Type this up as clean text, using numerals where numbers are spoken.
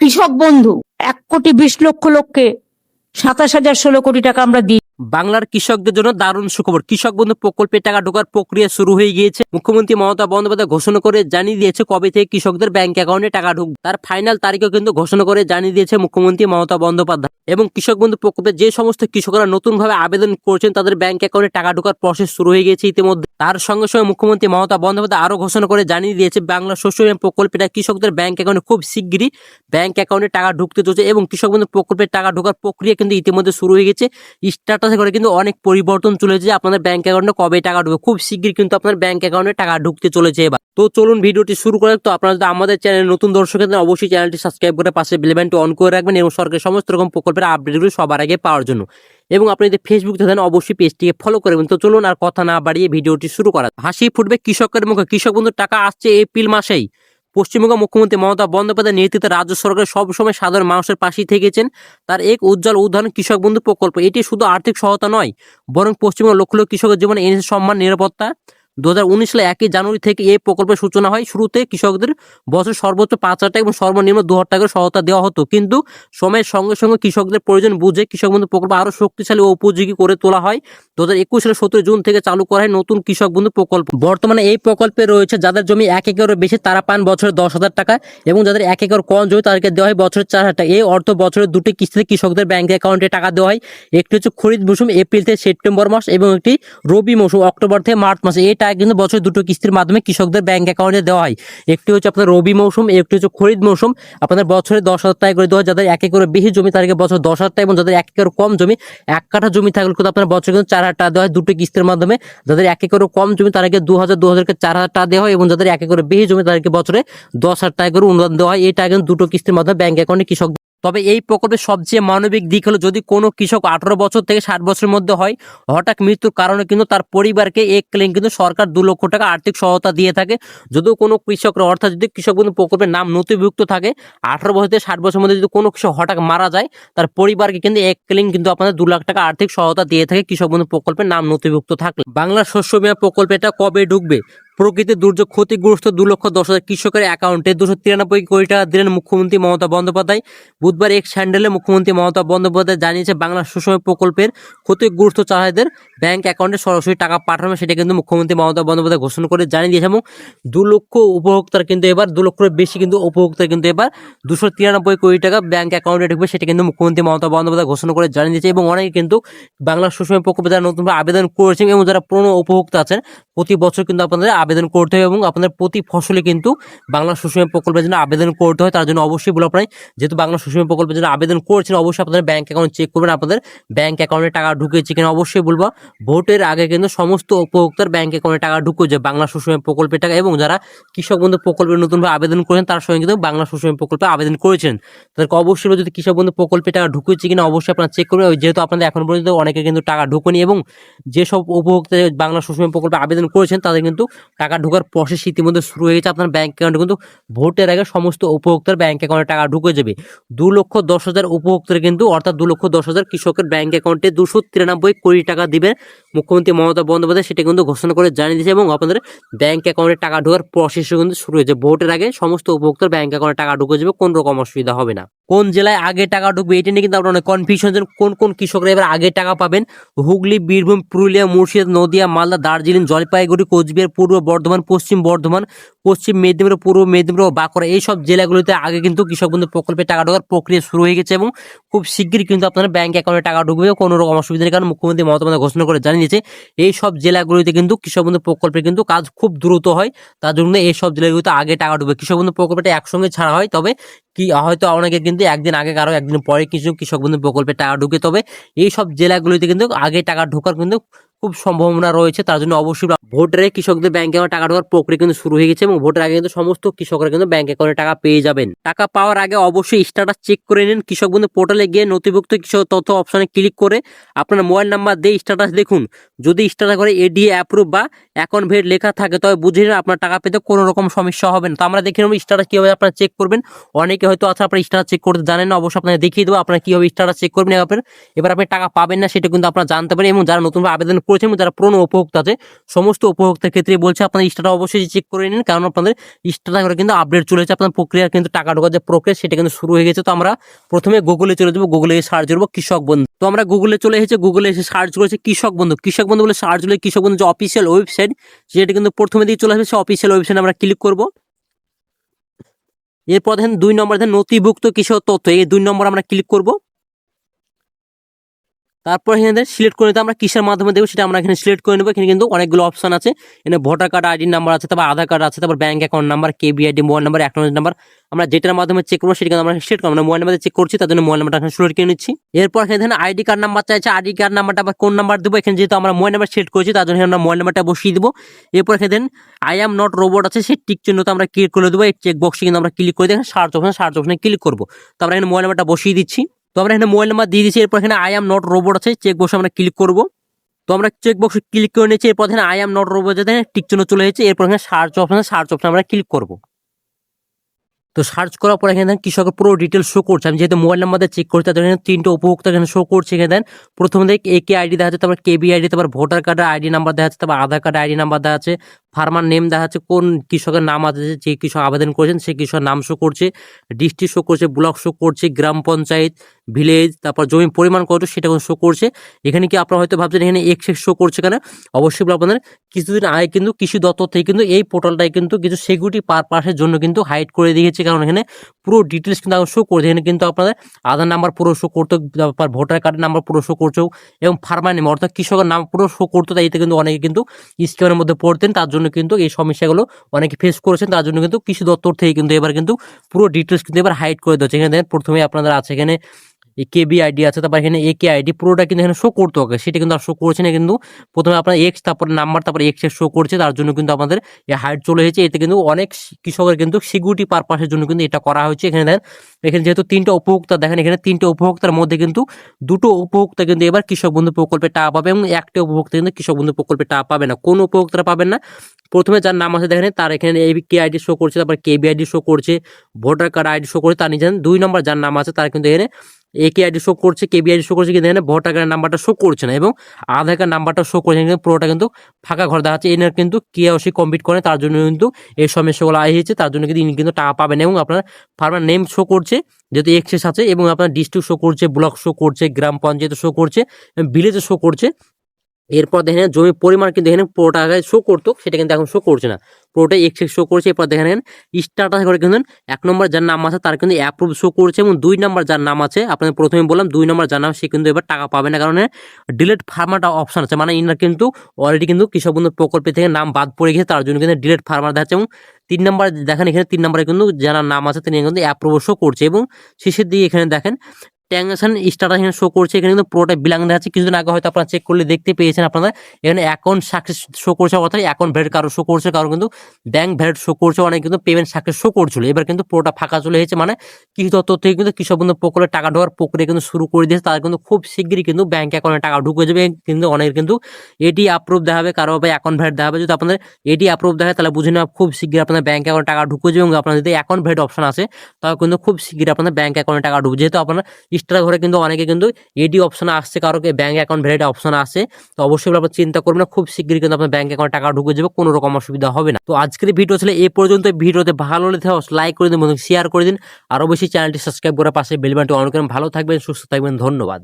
কৃষক বন্ধু 1,20,00,000 লোককে 27,016 কোটি টাকা আমরা দিই। বাংলার কৃষকদের জন্য দারুণ সুখবর। কৃষক বন্ধু প্রকল্পে টাকা ঢোকার প্রক্রিয়া শুরু হয়ে গিয়েছে। মুখ্যমন্ত্রী মমতা বন্দ্যোপাধ্যায় ঘোষণা করে জানিয়ে দিয়েছে কবে থেকে কৃষকদের ব্যাংক অ্যাকাউন্টে টাকা ঢুকবে। তার ফাইনাল তারিখও কিন্তু ঘোষণা করে জানিয়ে দিয়েছে মুখ্যমন্ত্রী মমতা বন্দ্যোপাধ্যায়। এবং কৃষক বন্ধু প্রকল্পে যে সমস্ত কৃষকরা নতুন ভাবে আবেদন করছেন তাদের ব্যাংক অ্যাকাউন্টে টাকা ঢোকার প্রসেস শুরু হয়ে গেছে ইতিমধ্যে। তার সঙ্গে সঙ্গে মুখ্যমন্ত্রী মমতা বন্দ্যোপাধ্যায় আরো ঘোষণা করে জানিয়ে দিয়েছে বাংলা শস্য বীমা প্রকল্পটা কৃষকদের ব্যাংক অ্যাকাউন্টে খুব শিগগিরই ব্যাংক অ্যাকাউন্টে টাকা ঢুকতে চলছে। এবং কৃষক বন্ধু প্রকল্পের টাকা ঢোকার প্রক্রিয়া কিন্তু ইতিমধ্যে শুরু হয়ে গেছে। স্ট্যাটাসে করে কিন্তু অনেক পরিবর্তন চলেছে যে আপনাদের ব্যাংক অ্যাকাউন্টে কবে টাকা ঢুকবে। খুব শিগগির কিন্তু আপনার ব্যাংক অ্যাকাউন্টে টাকা ঢুকতে চলেছে এবার। তো চলুন ভিডিওটি শুরু করে। তো আপনারা যদি আমাদের চ্যানেলে নতুন দর্শক আছেন অবশ্যই চ্যানেলটি সাবস্ক্রাইব করে পাশে বেল বাটনটি অন করে রাখবেন এবং সরকারের সমস্ত রকম প্রকল্পের আপডেটগুলো সবার আগে পাওয়ার জন্য। এবং আপনি যদি ফেসবুক দেখেন অবশ্যই পেজটিকে ফলো করবেন। তো চলুন আর কথা না বাড়িয়ে ভিডিওটি শুরু করা। হাসি ফুটবে কৃষকের মুখে। কৃষক বন্ধুর টাকা আসছে এপ্রিল মাসেই। পশ্চিমবঙ্গ মুখ্যমন্ত্রী মমতা বন্দ্যোপাধ্যায়ের নেতৃত্বে রাজ্য সরকার সবসময় সাধারণ মানুষের পাশেই থেকেছেন। তার এক উজ্জ্বল উদাহরণ কৃষক বন্ধু প্রকল্প। এটি শুধু আর্থিক সহায়তা নয়, বরং পশ্চিমবঙ্গ লক্ষ লক্ষ কৃষকের জীবনে এনেছে সম্মান, নিরাপত্তা। 2019 সালে 1 জানুয়ারি থেকে এই প্রকল্পের সূচনা হয়। শুরুতে কৃষকদের বছর সর্বোচ্চ 5,000 টাকা এবং সর্বনিম্ন 2,000 টাকার সহায়তা দেওয়া হতো, কিন্তু সময়ের সঙ্গে সঙ্গে কৃষকদের প্রয়োজন বুঝে কৃষক বন্ধু প্রকল্প আরো শক্তিশালী ও উপযোগী করে তোলা হয়। 2021 সালে 17 জুন থেকে চালু করা হয় নতুন কৃষক বন্ধু প্রকল্প। বর্তমানে এই প্রকল্পে রয়েছে যাদের জমি 1 একরের বেশি তারা পান বছরে 10,000 টাকা এবং যাদের 1 একর কম জমি তাদেরকে দেওয়া হয় বছরে 4,000 টাকা। এই অর্থ বছরের দুটি কিস্তিতে কৃষকদের ব্যাংক অ্যাকাউন্টে টাকা দেওয়া হয়। একটি হচ্ছে খরিফ মৌসুম এপ্রিল থেকে সেপ্টেম্বর মাস এবং একটি রবি মৌসুম অক্টোবর থেকে মার্চ মাসে। এই টাকা কিন্তু বছরে দুটো কিস্তির মাধ্যমে কৃষকদের ব্যাংক অ্যাকাউন্টে দেওয়া হয়। একটি হচ্ছে আপনার রবি মৌসুম, একটি হচ্ছে খরিফ মৌসুম। আপনাদের বছরে 10,000 টাকা করে দেওয়া হয়। যাদের 1 একরের বেশি জমি তাদেরকে বছর 10,000 টাকা এবং যাদের 1 একর কম জমি 1 কাঠা জমি থাকলে কিন্তু আপনার বছরে কিন্তু 4,000 টাকা দেওয়া হয় দুটো কিস্তির মাধ্যমে। যাদের 1 একরের কম জমি তাদেরকে 2,000 4,000 টাকা দেওয়া হয় এবং যাদের 1 একরের বেশি জমি তাদেরকে বছরে 10,000 টাকা করে অনুদান দেওয়া হয়। এই টাকা কিন্তু দুটো কিস্তির মাধ্যমে ব্যাংক অ্যাকাউন্টে কৃষক। তবে এই প্রকল্পের সবচেয়ে মানবিক দিক হলো যদি কোনো কৃষক 18 বছর থেকে 60 বছরের মধ্যে হয়, হঠাৎ মৃত্যুর কারণে কিন্তু তার পরিবারকে এক ক্লেম কিন্তু সরকার 2 লক্ষ টাকা আর্থিক সহায়তা দিয়ে থাকে। যদিও কোনো কৃষকরা অর্থাৎ যদি কৃষক বন্ধু প্রকল্পের নাম নথিভুক্ত থাকে 18 বছর থেকে 60 বছরের মধ্যে যদি কোনো কৃষক হঠাৎ মারা যায় তার পরিবারকে কিন্তু এক ক্লেম কিন্তু আপনাদের 2 লাখ টাকা আর্থিক সহায়তা দিয়ে থাকে কৃষক বন্ধু প্রকল্পের নাম নথিভুক্ত থাকলে। বাংলা শস্য বীমা প্রকল্পটা কবে ঢুকবে? প্রকৃতির দুর্যোগ ক্ষতিগ্রস্ত 2,10,000 কৃষকের অ্যাকাউন্টে 293 কোটি টাকা দিলেন মুখ্যমন্ত্রী মমতা বন্দ্যোপাধ্যায়। বুধবার এক স্যান্ডেলে মুখ্যমন্ত্রী মমতা বন্দ্যোপাধ্যায় জানিয়েছে বাংলা শস্য বীমা প্রকল্পের ক্ষতিগ্রস্ত চাষিদের ব্যাংক অ্যাকাউন্টে সরাসরি টাকা পাঠানো, সেটা কিন্তু মুখ্যমন্ত্রী মমতা বন্দ্যোপাধ্যায় ঘোষণা করে জানিয়ে দিয়েছে। এবং 2 লক্ষ উপভোক্তার কিন্তু এবার 2 লক্ষের বেশি কিন্তু উপভোক্তার কিন্তু এবার 293 কোটি টাকা ব্যাংক অ্যাকাউন্টে ঢুকবে, সেটা কিন্তু মুখ্যমন্ত্রী মমতা বন্দ্যোপাধ্যায় ঘোষণা করে জানিয়ে দিয়েছে। এবং অনেকে কিন্তু বাংলা শস্য বীমা প্রকল্পে যারা নতুনভাবে আবেদন করেছেন এবং যারা পুরনো উপভোক্তা আছেন প্রতি বছর কিন্তু আপনাদের আবেদন করতে হবে এবং আপনাদের প্রতি ফসলে কিন্তু বাংলা শস্য বীমা প্রকল্পের জন্য আবেদন করতে হয়। তার জন্য অবশ্যই বলে আপনারা যেহেতু বাংলা শস্য বীমা প্রকল্পের জন্য আবেদন করেছেন অবশ্যই আপনাদের ব্যাংক অ্যাকাউন্ট চেক করবেন আপনাদের ব্যাংক অ্যাকাউন্টে টাকা ঢুকেছে কিনা। অবশ্যই বলবো ভোটের আগে কিন্তু সমস্ত উপভোক্তার ব্যাংক অ্যাকাউন্টে টাকা ঢুকে যায় বাংলা শস্য বীমা প্রকল্পের টাকা। এবং যারা কৃষক বন্ধু প্রকল্পে নতুনভাবে আবেদন করেছেন তার সঙ্গে কিন্তু বাংলা শস্য বীমা প্রকল্পে আবেদন করেছেন তাদেরকে অবশ্যই যদি কৃষক বন্ধু প্রকল্পে টাকা ঢুকেছে কিনা অবশ্যই আপনারা চেক করবেন। যেহেতু আপনাদের এখন পর্যন্ত অনেকে কিন্তু টাকা ঢুকেনি এবং যেসব উপভোক্তা বাংলা শস্য বীমা প্রকল্পে আবেদন করেছেন তাদের কিন্তু টাকা ঢোকার প্রসেস ইতিমধ্যে শুরু হয়ে গেছে। আপনার ব্যাংক অ্যাকাউন্টে কিন্তু ভোটের আগে সমস্ত উপভোক্তার ব্যাংক অ্যাকাউন্টে টাকা ঢুকে যাবে। 2,10,000 উপভোক্তার কিন্তু অর্থাৎ 2,10,000 কৃষকের ব্যাংক অ্যাকাউন্টে 293 কোটি টাকা দিবেন মুখ্যমন্ত্রী মমতা বন্দ্যোপাধ্যায়, সেটা কিন্তু ঘোষণা করে জানিয়ে দিয়েছে। এবং আপনাদের ব্যাংক অ্যাকাউন্টে টাকা ঢোকার প্রসেস কিন্তু শুরু হয়েছে। ভোটের আগে সমস্ত উপভোক্তার ব্যাংক অ্যাকাউন্টে টাকা ঢুকে যাবে, কোনো রকম অসুবিধা হবে না। কোন জেলায় আগে টাকা ঢুকবে এটা নিয়ে কিন্তু আপনার অনেক কনফিউশন, কোন কোন কৃষকরা এবার আগে টাকা পাবেন। হুগলি, বীরভূম, পুরুলিয়া, মুর্শিদাবাদ, নদিয়া, মালদা, দার্জিলিং, জলপাইগুড়ি, কোচবিহার, পূর্ব বর্ধমান, পশ্চিম বর্ধমান, পশ্চিম মেদিনীপুর, পূর্ব মেদিনীপুর ও বাঁকুড়া এই সব জেলাগুলিতে আগে কিন্তু কৃষক বন্ধু প্রকল্পে টাকা ঢোকার প্রক্রিয়া শুরু হয়ে গেছে এবং খুব শীঘ্রই কিন্তু আপনার ব্যাংক অ্যাকাউন্টে টাকা ঢুকবে, কোনো রকম অসুবিধা নেই। কারণ মুখ্যমন্ত্রী মমতা বন্দ্যোপাধ্যায় ঘোষণা করে জানিয়ে দিয়েছে এই সব জেলাগুলিতে কিন্তু কৃষক বন্ধু প্রকল্পে কিন্তু কাজ খুব দ্রুত হয়, তার জন্য এই সব জেলাগুলিতে আগে টাকা ঢুকবে। কৃষক বন্ধু প্রকল্পটা একসঙ্গে ছাড়া হয়, তবে কি হয়তো অনেকে কিন্তু একদিন আগে কারো একদিন পরে কিছু কৃষক বন্ধু প্রকল্পে টাকা ঢুকে, তবে এই সব জেলাগুলিতে কিন্তু আগে টাকা ঢোকার কিন্তু খুব সম্ভাবনা রয়েছে। তার জন্য অবশ্যই ভোটের কৃষকদের ব্যাংক অ্যাকাউন্টে টাকা ঢোকার প্রক্রিয়া কিন্তু শুরু হয়ে গেছে এবং ভোটের আগে কিন্তু সমস্ত কৃষকরা কিন্তু ব্যাংক অ্যাকাউন্টে টাকা পেয়ে যাবেন। টাকা পাওয়ার আগে অবশ্যই স্ট্যাটাস চেক করে নিন। কৃষক বন্ধু পোর্টালে গিয়ে নথিভুক্ত কৃষক তথ্য অপশনে ক্লিক করে আপনার মোবাইল নাম্বার দিয়ে স্ট্যাটাস দেখুন। যদি স্ট্যাটাস করে এডিএ অ্যাপ্রুভ বা অ্যাকাউন্ট ভেট লেখা থাকে তবে বুঝে নিন আপনার টাকা পেতে কোনো রকম সমস্যা হবে না। তো আমরা দেখে নেব স্ট্যাটাস কিভাবে আপনারা চেক করবেন। অনেকে হয়তো আছে আপনার স্ট্যাটাস চেক করতে জানেন না, অবশ্যই আপনারা দেখিয়ে দেবো আপনারা কিভাবে স্ট্যাটাস চেক করবেন। এবার আপনি টাকা পাবেন না সেটা কিন্তু আপনারা জানতে পারেন। এবং যারা নতুনভাবে আবেদন করেছেন এবং যারা পুরনো উপভোক্তা আছে সমস্ত উপভোক্তার ক্ষেত্রে বলছে আপনার স্ট্যাটাস অবশ্যই চেক করে নিন, কারণ আপনাদের স্ট্যাটাস করে কিন্তু আপডেট চলেছে, আপনার প্রক্রিয়া কিন্তু টাকা ঢোকার যে প্রক্রিয়া সেটা কিন্তু শুরু হয়ে গেছে। তো আমরা প্রথমে গুগলে চলে যাবো, গুগলে সার্চ করবো কৃষক বন্ধু। তো আমরা গুগলে চলে এসেছে, গুগলে এসে সার্চ করেছে কৃষক বন্ধু। কৃষক বন্ধু বলে সার্চ করলে কৃষক বন্ধু যে অফিসিয়াল ওয়েবসাইট সেটা কিন্তু প্রথমে দিকে চলে আসবে, সেই অফিসিয়াল ওয়েবসাইটে আমরা ক্লিক করবো। এরপর দেখেন 2 নম্বর দেখেন নথিভুক্ত কৃষক তথ্য, এই 2 নম্বর আমরা ক্লিক করব। তারপর এখানে সিলেক্ট করে নিতে আমরা কিসের মাধ্যমে দেবো সেটা আমরা এখানে সিলেক্ট করে নেবো। এখানে কিন্তু অনেকগুলো অপশন আছে, এখানে ভোটার কার্ড আইডি নাম্বার আছে, তারপর আধার কার্ড আছে, তারপর bank account number, KBID, mobile number, account number. আমরা যেটার মাধ্যমে চেক করবো সেটা আমরা সিলেক্ট করবো, আমরা মোবাইল নাম্বার চেক করছি তার জন্য মোবাইল নাম্বারটা এখানে সিলেক্ট করে নিচ্ছি। এরপর এখানে আইডি কার্ড নাম্বার চাইছে, আইডি কার্ড নাম্বারটা আবার কোন নাম্বার দেবো, এখানে যেহেতু আমরা মোবাইল নাম্বার সিলেক্ট করেছি তার জন্য আমরা মোবাইল নাম্বারটা বসিয়ে দেবো। এরপর এখানে আই অ্যাম নট রোবট আছে, সেই টিক চিহ্নটা আমরা ক্লিক করে দেবো। এই চেক বক্সে কিন্তু আমরা ক্লিক করে দেখেন সার্চ অপশনে ক্লিক করবো। তো আমরা এখানে মোবাইল নাম্বারটা বসিয়ে দিচ্ছি। তো আমরা এখানে মোবাইল নাম্বার দিয়ে দিচ্ছি। এরপর এখানে আই অ্যাম নট রোবট আছে, চেক বক্সে আমরা ক্লিক করবো। তো আমরা চেক বক্সে ক্লিক করে নিচ্ছি। এরপর এখানে আই অ্যাম নট রোবট যাতে টিক চিহ্ন চলে এসেছে। এরপর এখানে সার্চ অপশনে আমরা ক্লিক করবো। তো সার্চ করার পর এখানে কৃষকের পুরো ডিটেলস শো করছে। আমি যেহেতু মোবাইল নাম্বার দিয়ে চেক করছি তাদের এখানে 3টে উপভোক্তা এখানে শো করছে। এখানে দেন প্রথমে দেখ একে আইডি দেখা যাচ্ছে, তারপর কেবি আইডি, তারপর ভোটার কার্ডের আইডি নাম্বার দেখা যাচ্ছে, তারপর আধার কার্ডের আইডি নাম্বার দেখা যাচ্ছে, ফার্মার নেম দেখা যাচ্ছে, কোন কৃষকের নাম আছে, যে কৃষক আবেদন করেছেন সেই কৃষকের নাম শো করছে, ডিস্ট্রিক্ট শো করছে, ব্লক শো করছে, গ্রাম পঞ্চায়েত, ভিলেজ, তারপর জমির পরিমাণ কত সেটা শো করছে। এখানে কি আপনারা হয়তো ভাবছেন এখানে এক্স শো করছে কেন, অবশ্যই আপনাদের কিছুদিন আগে কিন্তু কৃষি দপ্তর থেকে কিন্তু এই পোর্টালটাই কিন্তু কিছু সিকিউরিটি পারপাসের জন্য কিন্তু হাইড করে দিয়েছে, কারণ এখানে পুরো ডিটেলস কিন্তু শো করছে। এখানে কিন্তু আপনাদের আধার নাম্বার পুরো শো করতো, তারপর ভোটার কার্ডের নাম্বার পুরো শো করছো, এবং ফার্মার নেম অর্থাৎ কৃষকের নাম পুরো শো করতো। তাই এতে কিন্তু অনেকে কিন্তু স্ক্যামের মধ্যে পড়তেন, তার জন্য কিন্তু এই সমস্যাগুলো অনেকে ফেস করেছেন। তার জন্য কিন্তু কৃষি দপ্তর থেকে কিন্তু এবার কিন্তু পুরো ডিটেলস কিন্তু এবার হাইড করে দিচ্ছে। এখানে দেখেন প্রথমে আপনাদের আছে এখানে কেবি আইডি আছে, তারপর এখানে একে আইডি পুরোটা কিন্তু এখানে শো করতে হবে, সেটা কিন্তু আর শো করছে না। কিন্তু প্রথমে আপনার এক্স, তারপর নাম্বার, তারপর এক্স শো করছে, তার জন্য কিন্তু আমাদের এই হাইড চলে এসেছে। এতে কিন্তু অনেক কৃষকের কিন্তু সিকিউরিটি পারপাসের জন্য কিন্তু এটা করা হয়েছে। এখানে দেখেন এখানে যেহেতু 3টে উপভোক্তা দেখেন, এখানে 3টে উপভোক্তার মধ্যে কিন্তু 2টো উপভোক্তা কিন্তু এবার কৃষক বন্ধু প্রকল্পে টাকা পাবে, এবং 1টে উপভোক্তা কিন্তু কৃষক বন্ধু প্রকল্পে টাকা পাবে না। কোন উপভোক্তারা পাবেন না, প্রথমে যার নাম আছে দেখেন তার এখানে কে আইডি শো করছে, তারপর কেবি আইডি শো করছে, ভোটার কার্ড আইডি শো করছে, তার নিজের 2 নম্বর যার নাম আছে তার কিন্তু এখানে একে আইডি শো করছে, কেবি আইডি শো করছে, কিন্তু এখানে ভোটার কার্ডের নাম্বারটা শো করছে না, এবং আধার কার্ড নাম্বারটা শো করছে, কিন্তু পুরোটা কিন্তু ফাঁকা ঘর দেখাচ্ছে। এনার কিন্তু কেওয়াইসি কমপ্লিট করে, তার জন্য কিন্তু এই সমস্যাগুলো আসছে, তার জন্য কিন্তু ইনি কিন্তু টাকা পাবেন। এবং আপনার ফার্মার নেম শো করছে যেহেতু এক্সেস আছে, এবং আপনার ডিস্ট্রিক্ট শো করছে, ব্লক শো করছে, গ্রাম পঞ্চায়েত শো করছে, ভিলেজে শো করছে। এরপর দেখেন জমির পরিমাণ কিন্তু এখানে পুরোটা আগে শো করতো, সেটা কিন্তু এখন শো করছে না, পুরোটাই এক্স শো করছে। এরপর দেখেন স্ট্যাটাস করে কিন্তু 1 নম্বর যার নাম আছে তার কিন্তু অ্যাপ্রুভ শো করছে, এবং 2 নম্বর যার নাম আছে আপনাদের প্রথমে বললাম 2 নম্বর যার নাম সে কিন্তু এবার টাকা পাবে না, কারণ ডিলেট ফার্মারটা অপশন আছে, মানে ইনার কিন্তু অলরেডি কিন্তু কৃষক বন্ধু প্রকল্পে থেকে নাম বাদ পড়ে গেছে, তার জন্য কিন্তু ডিলেট ফার্মার দেখাচ্ছে। এবং 3 নম্বর দেখেন এখানে 3 নম্বরে কিন্তু যার নাম আছে তিনি কিন্তু অ্যাপ্রুভ শো করছে, এবং শেষের দিকে এখানে দেখেন ট্রানজাকশন স্ট্যাটাস এখানে শো করছে। এখানে কিন্তু পুরোটা বিলাং দেখাচ্ছে। কিছুদিন আগে হয়তো আপনারা চেক করলে দেখতে পেয়েছেন, আপনারা এখানে অ্যাকাউন্ট সাকসেস শো করছে, অর্থাৎ অ্যাকাউন্ট ভ্যালিড কারো শো করছে, কারো কিন্তু ব্যাংক ভ্যালিড শো করছে, অনেক কিন্তু পেমেন্ট সাকসেস শো করছিল। এবার কিন্তু পুরোটা ফাঁকা চলে এসেছে, মানে কৃষি দপ্তর থেকে কিন্তু কৃষক বন্ধু প্রকল্পে টাকা ঢোকার প্রক্রিয়া কিন্তু শুরু করে দিয়েছে। তারা কিন্তু খুব শীঘ্রই কিন্তু ব্যাংক অ্যাকাউন্টে টাকা ঢুকে যাবে, কিন্তু অনেক কিন্তু এটি অ্যাপ্রুভ দেখাবে, কারো বা অ্যাকাউন্ট ভ্যালিড দেখাবে। যদি আপনাদের এটি অ্যাপ্রুভ দেখায় তাহলে বুঝে নেওয়া খুব শীঘ্রই আপনাদের ব্যাংক অ্যাকাউন্টে টাকা ঢুকে যাবে, এবং আপনাদের যদি অ্যাকাউন্ট ভ্যালিড অপশন আছে তাহলে কিন্তু খুব শীঘ্রই আপনাদের ব্যাংক অ্যাকাউন্টে টাকা ঢুকবে। যেহেতু আপনার স্টার ঘরে কিন্তু অনেকে কিন্তু এডি অপশন আসছে, কারো ব্যাংক অ্যাকাউন্ট ভ্যালিড অপশন আছে, তো অবশ্যই আপনারা চিন্তা করবেন না, খুব শীঘ্রই কিন্তু আপনার ব্যাংক অ্যাকাউন্টে টাকা ঢুকে যাবে, কোনো রকম অসুবিধা হবে না। তো আজকের ভিডিও ছিল এই পর্যন্ত। ভিডিওতে ভালো লাগলে লাইক করে দিন এবং শেয়ার করে দিন, আর অবশ্যই চ্যানেলটি সাবস্ক্রাইব করার পাশে বেল বাটনটি অন করেন। ভালো থাকবেন, সুস্থ থাকবেন, ধন্যবাদ।